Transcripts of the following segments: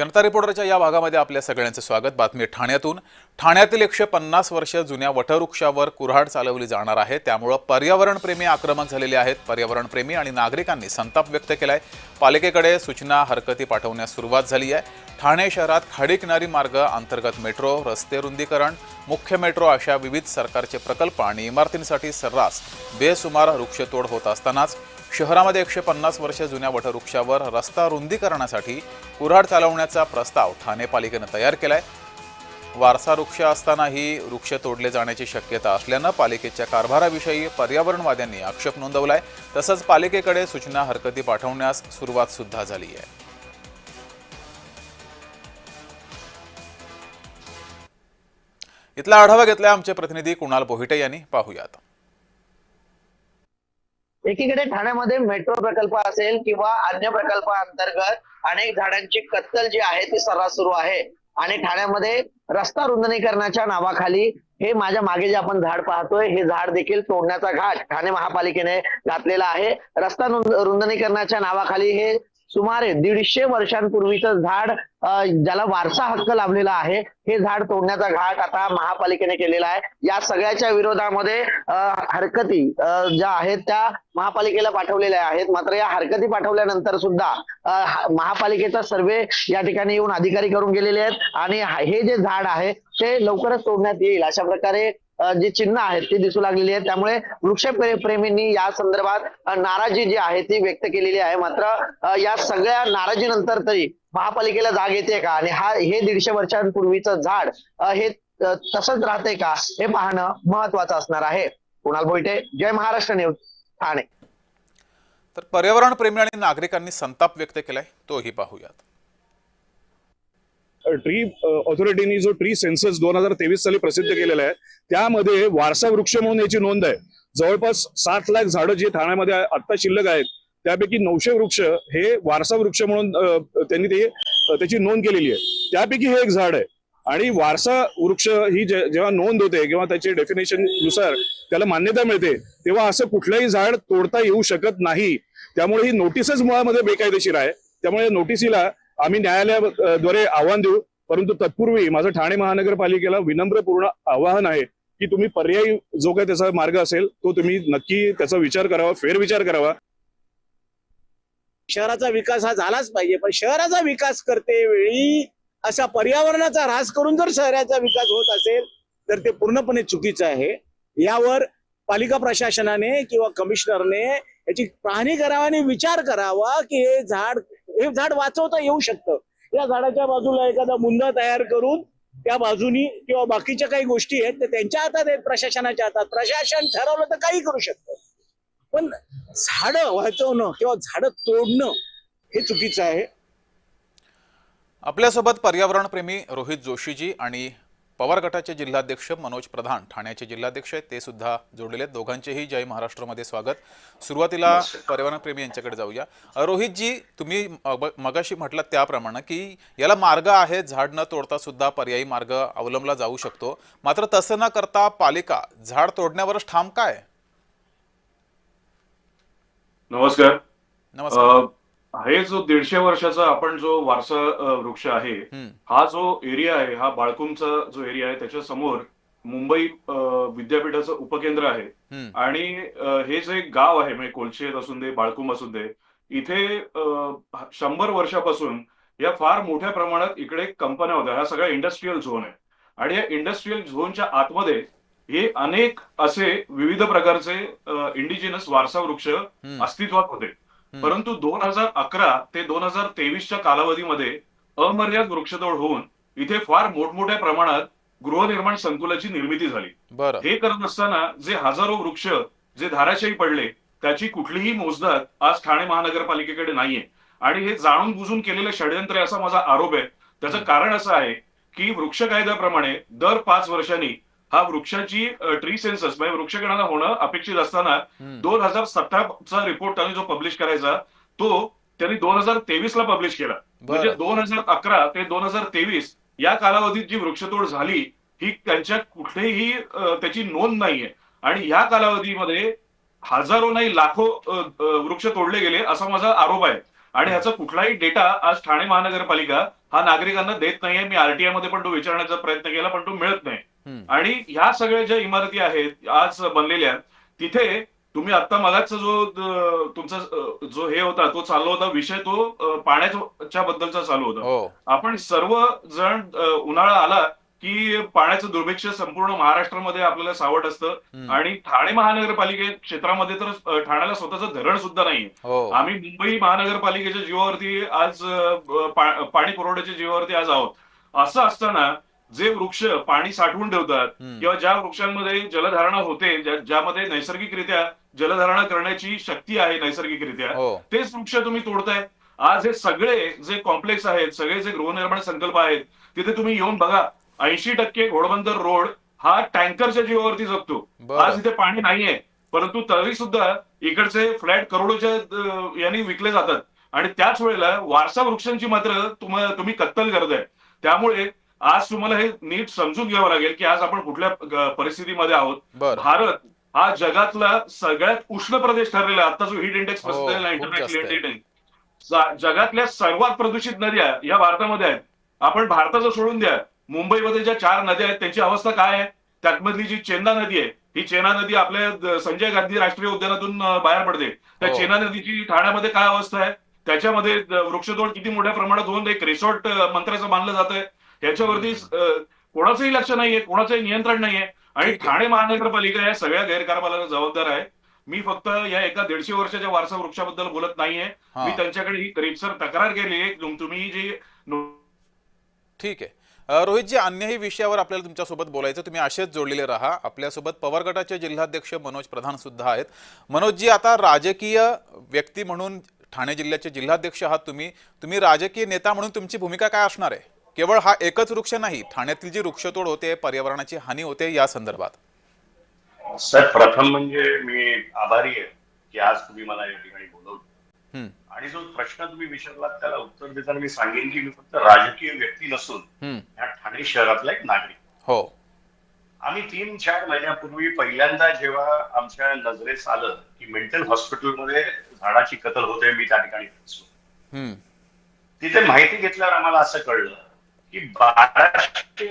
जनता रिपोर्टरच्या या भागामध्ये आपल्या सगळ्यांचे स्वागत। बातमी ठाण्यातून। ठाण्यातील 150 वर्ष जुन्या वटवृक्षावर कुऱ्हाड चालवली जाणार आहे, त्यामुळे पर्यावरणप्रेमी आक्रमक झालेले आहेत। पर्यावरणप्रेमी आणि नागरिकांनी संताप व्यक्त केलाय। पालिकेकडे सूचना हरकती पाठवण्यास सुरुवात झाली आहे। ठाणे शहरात खाडी किनारी मार्ग अंतर्गत मेट्रो, रस्ते रुंदीकरण, मुख्य मेट्रो अशा विविध सरकारचे प्रकल्प आणि इमारतींसाठी सर्रास बेसुमार वृक्षतोड होत असतानाच शहरामध्ये 150 वर्ष जुन्या वटवृक्षावर रस्ता रुंदीकरणासाठी कुऱ्हाड चालवण्याचा प्रस्ताव ठाणे पालिकेने तयार केलाय। वारसा वृक्ष असतानाही वृक्ष तोडले जाण्याची शक्यता असल्याने पालिकेच्या कारभाराविषयी पर्यावरणवाद्यांनी आक्षेप नोंदवलाय। तसंच पालिकेकडे सूचना हरकती पाठवण्यास सुरुवात सुद्धा झाली आहे। इथला आढावा घेतलाय आमचे प्रतिनिधी कुणाल पोहिटे यांनी। पाहूयात। एकीकडे ठाण्यामध्ये मेट्रो प्रकल्प असेल किंवा अन्य प्रकल्पाअंतर्गत अनेक झाडांची कत्तल जी आहे ती सर्रास सुरू आहे आणि ठाण्यामध्ये रस्ता रुंदीकरणाच्या नावाखाली हे माझ्या मागे जे आपण झाड पाहतोय हे झाड देखील तोडण्याचा घाट ठाणे महापालिकेने घातलेला आहे। रस्ता रुंदीकरणाच्या नावाखाली हे सुमारे 150 वर्षांपूर्वीचं झाड ज्याला वारसा हक्क लाभलेला आहे हे झाड तोडण्याचा घाट आता महापालिकेने केलेला आहे। या सगळ्याच्या विरोधामध्ये हरकती ज्या आहेत त्या महापालिकेला पाठवलेल्या आहेत। मात्र या हरकती पाठवल्यानंतर सुद्धा महापालिकेचा सर्वे या ठिकाणी येऊन अधिकारी करून गेलेले आहेत आणि हे जे झाड आहे ते लवकरच तोडण्यात येईल अशा प्रकारे जे चिन्ह आहेत ती दिसू लागलेली आहेत। त्यामुळे वृक्षप्रेमींनी या संदर्भात नाराजी जी आहे ती व्यक्त केलेली आहे। मात्र या सगळ्या नाराजीनंतर तरी महापालिकेला जाग येते का आणि हे 150 वर्षांपूर्वीचं झाड हे तसंच राहते का हे पाहणं महत्वाचं असणार आहे। कुणाल पोहिटे, जय महाराष्ट्र न्यूज, ठाणे। तर पर्यावरण प्रेमी आणि नागरिकांनी संताप व्यक्त केलाय, तोही पाहूयात। ट्री ऑथॉरिटीने जो ट्री सेन्सस 2023 साली प्रसिद्ध केलेला आहे त्यामध्ये वारसा वृक्ष म्हणून याची नोंद आहे। जवळपास 7 लाख झाडं जी ठाण्यामध्ये आता शिल्लक आहेत त्यापैकी 900 वृक्ष हे वारसा वृक्ष म्हणून त्यांनी त्याची नोंद केलेली आहे। त्यापैकी हे एक झाड आहे आणि वारसा वृक्ष ही जेव्हा नोंद होते किंवा त्याची डेफिनेशन नुसार त्याला मान्यता मिळते तेव्हा असं कुठलंही झाड तोडता येऊ शकत नाही। त्यामुळे ही नोटीसच मुळामध्ये बेकायदेशीर आहे। त्यामुळे नोटीसीला आम्ही न्यायालयाद्वारे आव्हान देऊ, परंतु तत्पूर्वी माझं ठाणे महानगरपालिकेला विनम्रपूर्ण आवाहन आहे की तुम्ही पर्यायी जो काही त्याचा मार्ग असेल तो तुम्ही नक्की त्याचा विचार करावा, फेरविचार करावा। शहराचा विकास हा झालाच पाहिजे, पण शहराचा विकास करते वेळी असा पर्यावरणाचा ऱ्हास करून जर शहराचा विकास होत असेल तर ते पूर्णपणे चुकीचं आहे। यावर पालिका प्रशासनाने किंवा कमिशनरने याची पाहणी करावी आणि विचार करावा की हे झाड वाचवता येऊ शकतं। या झाडाच्या बाजूला एखादा मुंदा तयार करून त्या बाजूनी किंवा बाकीच्या काही गोष्टी आहेत ते त्यांच्या हातात आहेत, प्रशासनाच्या हातात। प्रशासन ठरवलं तर काही करू शकतं, पण झाडं वाचवणं किंवा झाडं तोडणं हे चुकीचं आहे। आपल्यासोबत पर्यावरण प्रेमी रोहित जोशीजी आणि पवार गटाचे जिल्हाध्यक्ष मनोज प्रधान ठाण्याचे जिल्हाध्यक्ष आहेत, ते सुद्धा जोडलेले आहेत। दोघांचेही जय महाराष्ट्रमध्ये स्वागत। सुरुवातीला पर्यावरण प्रेमी यांच्याकडे जाऊया। रोहितजी, तुम्ही मगाशी म्हटलं त्याप्रमाणे की याला मार्ग आहे, झाड न तोडता सुद्धा पर्यायी मार्ग अवलंबला जाऊ शकतो, मात्र तसं न करता पालिका झाड तोडण्यावरच ठाम काय? नमस्कार। नमस्कार। हे जो 150 वर्षाचा आपण जो वारसा वृक्ष आहे हा जो एरिया आहे हा बाळकुमचा जो एरिया आहे त्याच्या समोर मुंबई विद्यापीठाचं उपकेंद्र आहे आणि हे जे गाव आहे म्हणजे कोलशेत असून दे बाळकुम असून दे इथे 100 वर्षापासून या फार मोठ्या प्रमाणात इकडे कंपन्या होत्या। हा सगळा इंडस्ट्रीयल झोन आहे आणि या इंडस्ट्रीयल झोनच्या आतमध्ये हे अनेक असे विविध प्रकारचे इंडिजिनस वारसा वृक्ष अस्तित्वात होते। परंतु 2011 ते 2023च्या कालावधीमध्ये अमर्याद वृक्षतोड होऊन इथे फार मोठमोठ्या प्रमाणात गृहनिर्माण संकुलाची निर्मिती झाली। हे करत असताना जे हजारो वृक्ष जे धाराशायी पडले त्याची कुठलीही मोजदाद आज ठाणे महानगरपालिकेकडे नाहीये आणि हे जाणून बुजून केलेलं षडयंत्र आहे असा माझा आरोप आहे। त्याचं कारण असं आहे की वृक्ष कायद्याप्रमाणे दर 5 वर्षांनी हा वृक्षाची ट्री सेन्सस म्हणजे वृक्षगणना होणं अपेक्षित असताना 2017चा रिपोर्ट त्यांनी जो पब्लिश करायचा तो त्यांनी 2023 ला पब्लिश केला। म्हणजे 2011 ते 2023 या कालावधीत जी वृक्षतोड झाली ही त्यांच्या कुठेही त्याची नोंद नाहीये आणि या कालावधीमध्ये हजारो नाही लाखो वृक्ष तोडले गेले असा माझा आरोप आहे आणि ह्याचा कुठलाही डेटा आज ठाणे महानगरपालिका हा नागरिकांना देत नाहीये. मी आरटीआय मध्ये पण तो विचारण्याचा प्रयत्न केला, पण तो मिळत नाही. आणि ह्या सगळ्या ज्या इमारती आहेत आज बनलेल्या, तिथे तुम्ही आता मगाचा तुमचा जो हे होता तो चालू होता विषय, तो पाण्याच्या बद्दलचा चालू होता. हो. आपण सर्व जण उन्हाळा आला की पाण्याचं दुर्भिक्ष संपूर्ण महाराष्ट्रामध्ये आपल्याला सावट असतं. आणि ठाणे महानगरपालिके क्षेत्रामध्ये तर ठाण्याला स्वतःचं धरण सुद्धा नाहीये. हो. आम्ही मुंबई महानगरपालिकेच्या जीवावरती आज पाणी पुरवठ्याच्या जीवावरती आज आहोत. असं असताना जे वृक्ष पाणी साठवून ठेवतात किंवा ज्या वृक्षांमध्ये जलधारणा होते, ज्यामध्ये नैसर्गिकरित्या जलधारणा करण्याची शक्ती आहे नैसर्गिकरित्या, हो. तेच वृक्ष तुम्ही तोडताय. आज हे सगळे जे कॉम्प्लेक्स आहेत, सगळे जे गृहनिर्माण संकल्प आहेत, तिथे तुम्ही येऊन बघा, 80% घोडबंदर रोड हा टँकरच्या जीवावरती जगतो. आज इथे पाणी नाहीये, परंतु तरी सुद्धा इकडचे फ्लॅट करोडोच्या यांनी विकले जातात. आणि त्याच वेळेला वारसा वृक्षांची मात्र तुम्ही कत्तल करताय. त्यामुळे आज तुम्हाला हे नीट समजून घ्यावं लागेल की आज आपण कुठल्या परिस्थितीमध्ये आहोत. भारत हा जगातला सगळ्यात उष्ण प्रदेश ठरलेला आहे. आता जो हीट इंडेक्स प्रसिद्ध इंटरनॅशनल हीट इंडेक्स, जगातल्या सर्वात प्रदूषित नद्या या भारतामध्ये आहेत. आपण भारताचं सोडून द्या, मुंबईमध्ये ज्या 4 नद्या आहेत त्यांची अवस्था काय आहे? त्यातमधली जी चेन्ना नदी आहे, ही चेन्ना नदी आपल्या संजय गांधी राष्ट्रीय उद्यानातून बाहेर पडते. त्या चेन्ना नदीची ठाण्यामध्ये काय अवस्था आहे? त्याच्यामध्ये वृक्षतोड किती मोठ्या प्रमाणात होऊन एक रिसॉर्ट मंत्र्याचं बांधलं जातंय. ह्याच्यावरती कोणाचंही लक्ष नाहीये, कोणाचंही नियंत्रण नाहीये. आणि ठाणे महानगरपालिका या सगळ्या गैरकारभाराला जबाबदार आहे. मी फक्त या एका 150 वर्षाच्या वारसा वृक्षाबद्दल बोलत नाहीये. मी त्यांच्याकडे ही रीतसर तक्रार केली आहे. तुम्ही जी ठीक आहे. रोहितजी, अन्यही विषयावर आपल्याला तुमच्यासोबत बोलायचं, तुम्ही असेच जोडलेले राहा. आपल्यासोबत पवार गटाचे जिल्हाध्यक्ष मनोज प्रधान सुद्धा आहेत. मनोजजी, आता राजकीय व्यक्ती म्हणून ठाणे जिल्ह्याचे जिल्हाध्यक्ष आहात तुम्ही राजकीय नेता म्हणून तुमची भूमिका काय असणार आहे? केवळ हा एकच वृक्ष नाही, ठाण्यातील जी वृक्षतोड होते, पर्यावरणाची हानी होते, या संदर्भात. सर, प्रथम म्हणजे मी आभारी आहे की आज तुम्ही मला या ठिकाणी बोलवलं. आणि जो प्रश्न तुम्ही विचारलात त्याला उत्तर देताना मी सांगेन की मी फक्त राजकीय व्यक्ती नसून या ठाणे शहरातला एक नागरिक. हो. आम्ही 3-4 महिन्यापूर्वी पहिल्यांदा जेव्हा आमच्या नजरेस आलं की मेंटल हॉस्पिटलमध्ये झाडाची कत्तल होते, मी त्या ठिकाणी पोहोचलो. तिथे माहिती घेतल्यावर आम्हाला असं कळलं की 1200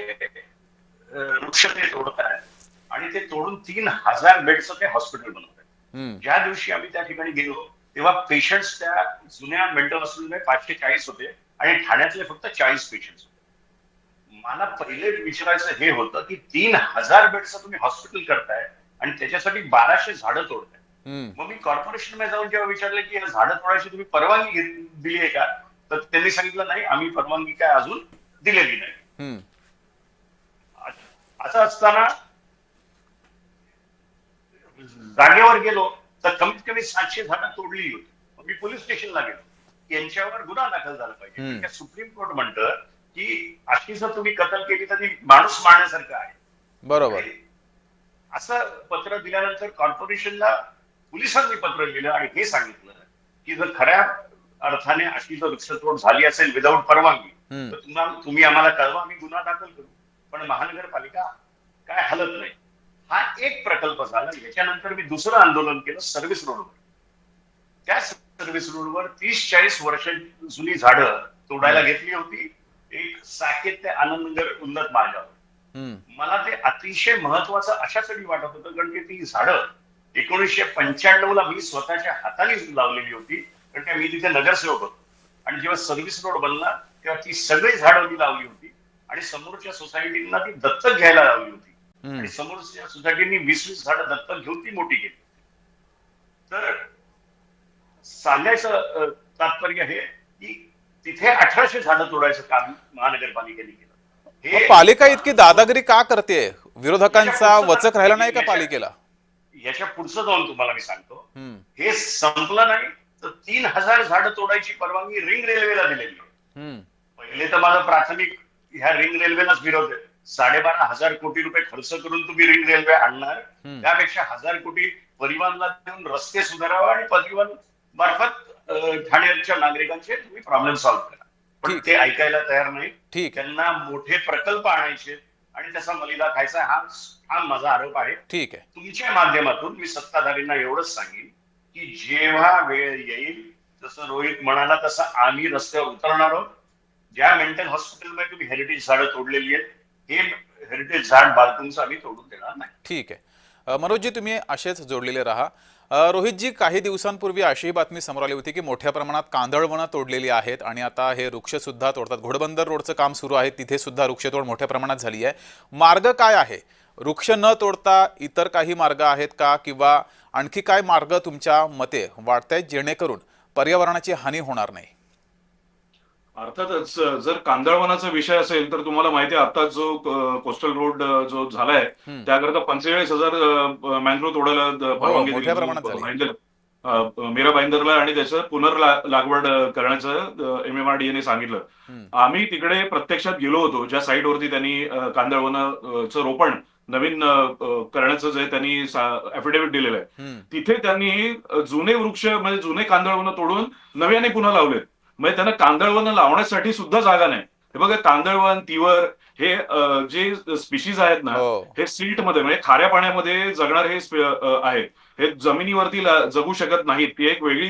वृक्ष ते तोडतात आणि ते तोडून 3000 बेडचं ते हॉस्पिटल बनवतात. ज्या दिवशी आम्ही त्या ठिकाणी गेलो तेव्हा पेशंट्स त्या जुन्या मेंटल हॉस्पिटलमध्ये 540 होते आणि ठाण्यातले फक्त 40 पेशंट्स होते. मला पहिले विचारायचं हे होतं की 3000 बेडचं तुम्ही हॉस्पिटल करताय आणि त्याच्यासाठी 1200 झाडं तोडताय. मग मी कॉर्पोरेशन मध्ये जाऊन जेव्हा विचारलं की झाडं तोडायची तुम्ही परवानगी दिली आहे का, तर त्यांनी सांगितलं नाही, आम्ही परवानगी काय अजून दिलेली नाही. असं असताना जागेवर गेलो तर कमीत कमी 700 झाडं तोडली होती. मी पोलीस स्टेशनला गेलो, यांच्यावर गुन्हा दाखल झाला पाहिजे. सुप्रीम कोर्ट म्हणतं की अशी जर तुम्ही कत्तल केली तर ती माणूस मारण्यासारखं आहे. बरोबर. असं पत्र दिल्यानंतर कॉर्पोरेशनला पोलिसांनी पत्र लिहिलं आणि हे सांगितलं की जर खऱ्या अर्थाने अशी जर वृक्षतोड झाली असेल विदाऊट परवानगी तर तुम्ही आम्हाला कळवा, आम्ही गुन्हा दाखल करू. पण महानगरपालिका काय हलत नाही. हा एक प्रकल्प झाला. याच्यानंतर मी दुसरं आंदोलन केलं सर्व्हिस रोडवर. त्या सर्व्हिस रोडवर 30-40 वर्ष जुनी झाडं तोडायला घेतली होती, एक साकेत ते आनंदनगर उन्नत मार्गावर. मला ते अतिशय महत्वाचं अशासाठी वाटत होतं कारण की ती झाडं 1995ला मी स्वतःच्या हाताने लावलेली होती, कारण की मी तिथे नगरसेवक होतो. आणि जेव्हा सर्व्हिस रोड बनला तेव्हा ती सगळी झाडं मी लावली होती आणि समोरच्या सोसायटींना ती दत्तक घ्यायला लावली होती. आणि समोरच्या सोसायटीनी 20-20 झाडं दत्तक घेऊन ती मोठी केली. तर सांगायचं तात्पर्य हे की तिथे 1800 झाडं तोडायचं काम महानगरपालिकेने केलं. पालिका इतकी दादागिरी का करते? विरोधकांचा वचक राहिला नाही का पालिकेला? याच्या पुढचं जाऊन तुम्हाला मी सांगतो. हे संपलं नाही तर 3000 झाडं तोडायची परवानगी रिंग रेल्वेला दिलेली आहे. पहिले तर माझं प्राथमिक ह्या रिंग रेल्वेलाच विरोध आहे. 12,500 कोटी रुपये खर्च करून तुम्ही रिंग रेल्वे आणणार, त्यापेक्षा 1000 कोटी परिवहनला देऊन रस्ते सुधारावा आणि परिवहन मार्फत ठाण्याच्या नागरिकांचे तुम्ही प्रॉब्लेम सॉल्व्ह करा. पण ते ऐकायला तयार नाही. त्यांना मोठे प्रकल्प आणायचे आणि त्याचा मलिदा खायचा, हा माझा आरोप आहे. ठीक आहे. तुमच्या माध्यमातून मी सत्ताधारींना एवढंच सांगेन की जेव्हा वेळ येईल, जसं रोहित म्हणाला तसं आम्ही रस्त्यावर उतरणार आहोत. ज्या मेंटल हॉस्पिटलमध्ये तुम्ही हेरिटेज झाडं तोडलेली आहेत, हे हेरिटेज झाड बाळकुंचं आम्ही तोडून देणार नाही. ठीक आहे. मनोजजी, तुम्ही असेच जोडलेले राहा. रोहितजी, काही दिवसांपूर्वी अशी बातमी समोर आली होती की मोठ्या प्रमाणात कांदळवनं तोडलेली आहेत आणि आता हे वृक्ष सुद्धा तोडतात. घोडबंदर रोडचं काम सुरू आहे, तिथे सुद्धा वृक्षतोड मोठ्या प्रमाणात झाली आहे. मार्ग काय आहे? वृक्ष न तोडता इतर काही मार्ग आहेत का, किंवा आणखी काय मार्ग तुमच्या मते वाटतायत जेणेकरून पर्यावरणाची हानी होणार नाही? अर्थातच जर कांदळवनाचा विषय असेल तर तुम्हाला माहिती आहे आता जो कोस्टल रोड जो झालाय त्याकरता 45,000 मॅंग्रोव्ह तोडायला परवानगी मोठ्या प्रमाणात झाली. मीरा भाईंदरला आणि त्याचं पुनर्लागवड करण्याचं MMRDA सांगितलं. आम्ही तिकडे प्रत्यक्षात गेलो होतो, ज्या साईटवरती त्यांनी कांदळवनाचं रोपण नवीन करण्याचं जे त्यांनी ऍफिडेव्हिट दिलेलं आहे, तिथे त्यांनी जुने वृक्ष म्हणजे जुने कांदळवनं तोडून नव्याने पुन्हा लावलेत. म्हणजे त्यांना कांदळवनं लावण्यासाठी सुद्धा जागा नाही. हे बघा, कांदळवन, तिवर हे जे स्पीशीज आहेत ना, हे सिल्ट मध्ये म्हणजे खाऱ्या पाण्यामध्ये जगणारे हे आहेत. हे जमिनीवरती जगू शकत नाहीत. ती एक वेगळी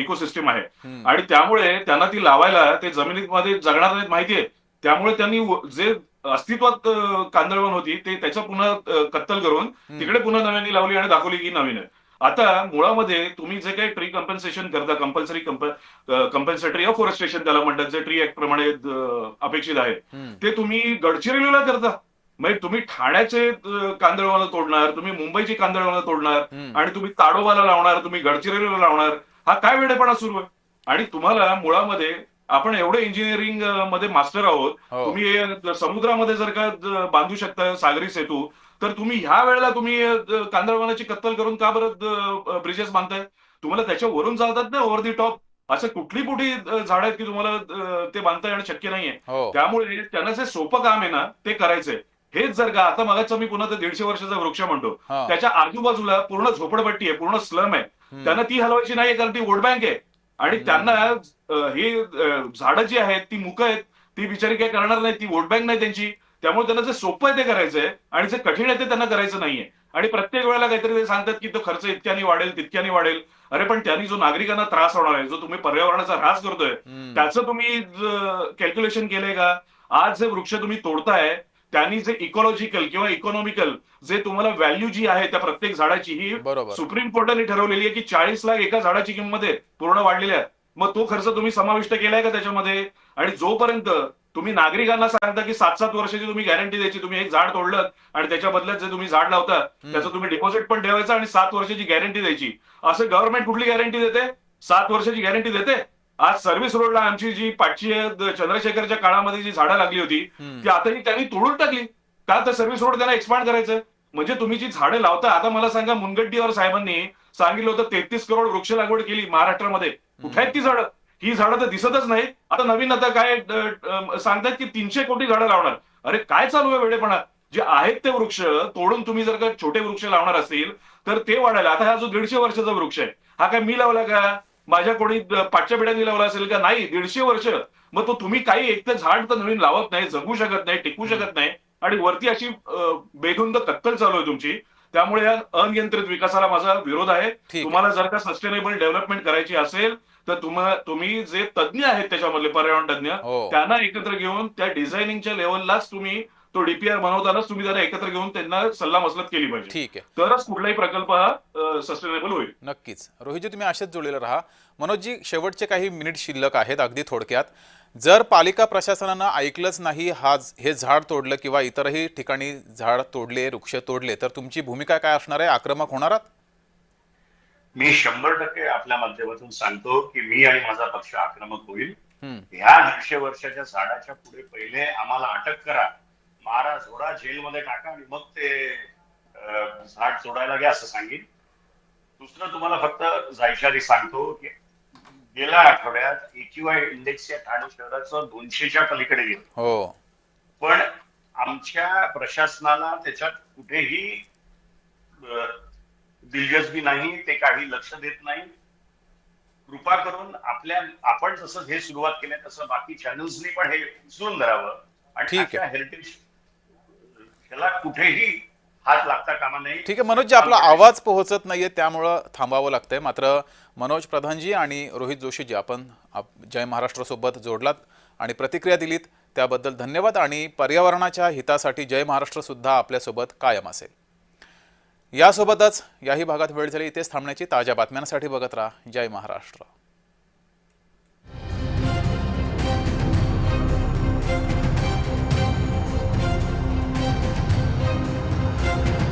इकोसिस्टम आहे आणि त्यामुळे त्यांना ती लावायला ते जमिनीमध्ये जगणार नाहीत माहितीये. त्यामुळे त्यांनी जे अस्तित्वात कांदळवन होती ते त्याचं पुन्हा कत्तल करून तिकडे पुन्हा नव्याने लावली आणि दाखवली की नवीन आहे. आता मुळामध्ये तुम्ही जे काही ट्री कंपन्सेशन करता, कंपल्सरी कंपल्सेटरी अफॉरेस्टेशन त्याला म्हणतात, जे ट्री ऍक्ट प्रमाणे अपेक्षित आहे, ते तुम्ही गडचिरोलीला करता. म्हणजे तुम्ही ठाण्याचे कांदळवनं तोडणार, तुम्ही मुंबईची कांदळवनं तोडणार आणि तुम्ही ताडोबाला लावणार, तुम्ही गडचिरोलीला लावणार. हा काय वेडेपणा सुरू आहे? आणि तुम्हाला मुळामध्ये आपण एवढे इंजिनिअरिंग मध्ये मास्टर आहोत, तुम्ही समुद्रामध्ये जर का बांधू शकता सागरी सेतू, तर तुम्ही ह्या वेळेला तुम्ही कांदळवनाची कत्तल करून का बरं ब्रिजेस बांधताय? तुम्हाला त्याच्यावरून चालतात ना ओव्हर दी टॉप. असं कुठली कुठली झाड आहेत की तुम्हाला ते बांधता येणं शक्य नाहीये. त्यामुळे त्यांना जे सोपं काम आहे ना ते करायचंय. हेच जर का आता मगाचं मी पुन्हा 150 वर्षाचा वृक्ष म्हणतो, त्याच्या आजूबाजूला पूर्ण झोपडपट्टी आहे, पूर्ण स्लम आहे. त्यांना ती हलवायची नाहीये कारण ती वोट बँक आहे आणि त्यांना ही झाडं जी आहेत ती मुक आहेत, ती बिचारी काय करणार नाही, ती वोट बँक नाही त्यांची. त्यामुळे त्यांना जे सोपं आहे ते करायचंय आणि जे कठीण आहे ते त्यांना करायचं नाहीये. आणि प्रत्येक वेळेला काहीतरी ते सांगतात की तो खर्च इतक्याने वाढेल तितक्याने वाढेल. अरे पण त्यांनी जो नागरिकांना त्रास होणार आहे, जो तुम्ही पर्यावरणाचा ऱ्हास करतोय, त्याचं तुम्ही कॅल्क्युलेशन केलंय का? आज जे वृक्ष तुम्ही तोडताय त्यांनी जे इकॉलॉजिकल किंवा इकॉनॉमिकल जे तुम्हाला व्हॅल्यू जी आहे त्या प्रत्येक झाडाची, ही सुप्रीम कोर्टाने ठरवलेली आहे की 40 लाख एका झाडाची किंमत आहे, पूर्ण वाढलेल्या. मग तो खर्च तुम्ही समाविष्ट केलाय का त्याच्यामध्ये? आणि जोपर्यंत तुम्ही नागरिकांना सांगता की 7-7 वर्षाची तुम्ही गॅरंटी द्यायची, तुम्ही एक झाड तोडलं आणि त्याच्या बदल्यात जे तुम्ही झाड लावता त्याचं तुम्ही डिपॉझिट पण ठेवायचं आणि 7 वर्षाची गॅरंटी द्यायची, असं गव्हर्नमेंट कुठली गॅरंटी देते? 7 वर्षाची गॅरंटी देते? आज सर्व्हिस रोडला आमची जी पाठची चंद्रशेखरच्या काळामध्ये जी झाडं लागली होती ती आताही त्यांनी तोडून टाकली. का तर सर्व्हिस रोड त्यांना एक्सपांड करायचं. म्हणजे तुम्ही जी झाडं लावता, आता मला सांगा, मुनगंटीवार साहेबांनी सांगितलं होतं 33 करोड वृक्ष लागवड केली महाराष्ट्रामध्ये. कुठे आहेत ती झाडं? ही झाडं तर दिसतच नाही. आता नवीन आता काय सांगतात की 300 कोटी झाडं लावणार. अरे काय चालू आहे वेडेपणा? जे आहेत ते वृक्ष तोडून तुम्ही जर का छोटे वृक्ष लावणार असतील तर ते वाढायला. आता हा जो 150 वर्षाचा वृक्ष आहे, हा काय मी लावला का? माझ्या कोणी पाठच्या पिढ्यांनी लावला असेल का? नाही, 150 वर्ष. मग तो तुम्ही काही एक तर झाड तर नवीन लावत नाही, जगू शकत नाही, टिकू शकत नाही आणि वरती अशी बेधुंद कत्तल चालू आहे तुमची. त्यामुळे या अनियंत्रित विकासाला माझा विरोध आहे. तुम्हाला जर का सस्टेनेबल डेव्हलपमेंट करायची असेल तर तुम्ही जे तज्ञ आहेत त्याच्यामधले पर्यावरण तज्ञ, त्यांना एकत्र घेऊन त्या डिझायनिंगच्या लेवललाच तुम्ही तो डीपीआर बनवतानाच तुम्ही त्यांना एकत्र घेऊन त्यांना सल्ला मसलत केली पाहिजे. ठीक आहे, तरच कुठलाही प्रकल्प हा सस्टेनेबल होईल. नक्कीच. रोहितजी, तुम्ही असेच जोडलेलं राहा. मनोजजी, शेवटचे काही मिनिट शिल्लक आहेत. अगदी थोडक्यात, जर पालिका प्रशासनानं ऐकलंच नाही, हे झाड तोडलं किंवा इतरही ठिकाणी झाड तोडले, वृक्ष तोडले, तर तुमची भूमिका काय असणार आहे? आक्रमक होणार आहात? मी 100% आपल्या माध्यमातून सांगतो की मी आणि माझा पक्ष आक्रमक होईल. ह्या 150 वर्षाच्या झाडाच्या पुढे पहिले आम्हाला अटक करा, मारा, झोडा, जेलमध्ये टाका आणि मग ते झाड तोडायला घ्या असं सांगेन. दुसरं तुम्हाला फक्त जायच्या आधी सांगतो की गेल्या आठवड्यात AQI इंडेक्स या ठाणे शहराचं 200च्या पलीकडे गेलं. पण आमच्या प्रशासनाला त्याच्यात कुठेही दिलजस्बी नाही, ते काही लक्ष देत नाही. कृपा करून आपण जसं हे सुरुवात केलं तसं बाकी चॅनल्सनी पण हे उचलून धरावं आणि हेरिटेज ह्याला कुठेही हात लागता कामा नये. ठीक आहे मनोजजी, आपला आवाज पोहोचत नाहीये त्यामुळं थांबावं लागतंय. मात्र मनोज प्रधानजी आणि रोहित जोशीजी, आपण जय महाराष्ट्र सोबत जोडलात. आणि प्रतिक्रिया दिलीत त्याबद्दल धन्यवाद आणि पर्यावरणाच्या हितासाठी जय महाराष्ट्र सुद्धा आपल्यासोबत कायम असेल। यासोबतच याही भागात वेळ झाली, इथेच थांबण्याची। ताज्या बातम्यांसाठी बघत राहा जय महाराष्ट्र।